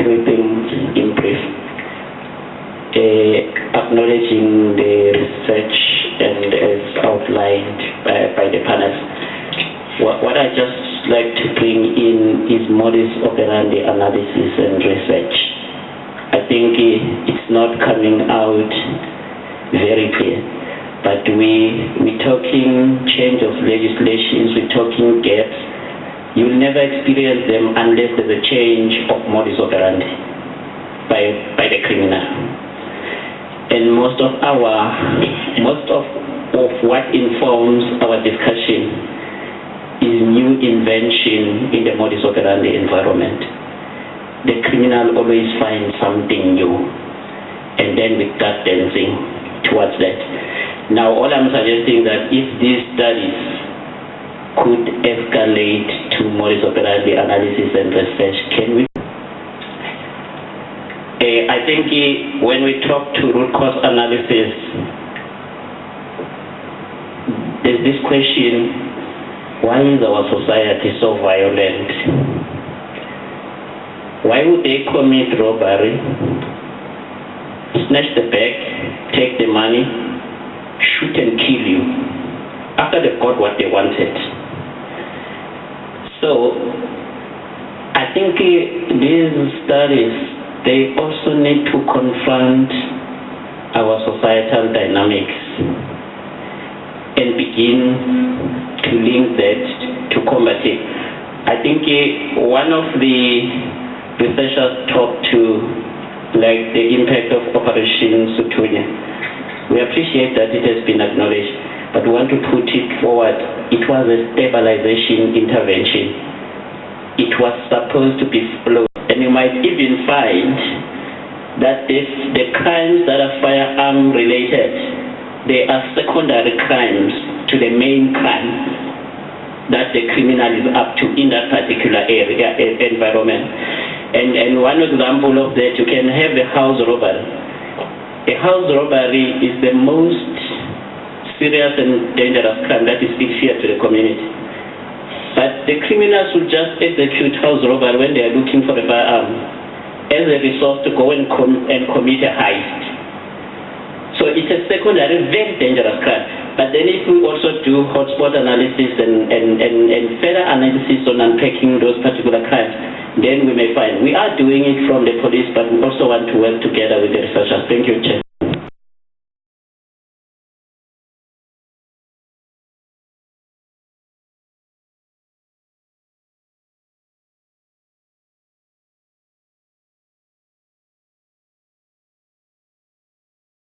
three things in brief. Acknowledging the research and as outlined by the panel. What I just like to bring in is modus operandi analysis and research. I think it's not coming out very clear, but we're talking change of legislations, we're talking gaps. You'll never experience them unless there's a change of modus operandi by the criminal. And most of what informs our discussion is new invention in the modus operandi environment. The criminal always finds something new, and then we start dancing towards that. Now, all I'm suggesting that if these studies could escalate to modus operandi analysis and research, can we? I think when we talk to root cause analysis, there's this question: why is our society so violent? Why would they commit robbery, snatch the bag, take the money, shoot and kill you after they got what they wanted? So I think these studies, they also need to confront our societal dynamics and begin to link that to combat it. I think one of the researchers talked to like the impact of Operation Sithole. We appreciate that it has been acknowledged, but we want to put it forward. It was a stabilization intervention. It was supposed to be slow, and you might even find that the crimes that are firearm related, they are secondary crimes to the main crime that the criminal is up to in that particular area environment. And one example of that, you can have a house robbery. A house robbery is the most serious and dangerous crime that is still fear to the community. But the criminals will just execute house robbery when they are looking for a firearm as a resource to go and commit a heist. So it's a secondary, very dangerous crime. But then if we also do hotspot analysis and further analysis on unpacking those particular crimes, then we may find we are doing it from the police, but we also want to work together with the researchers. Thank you, Chair.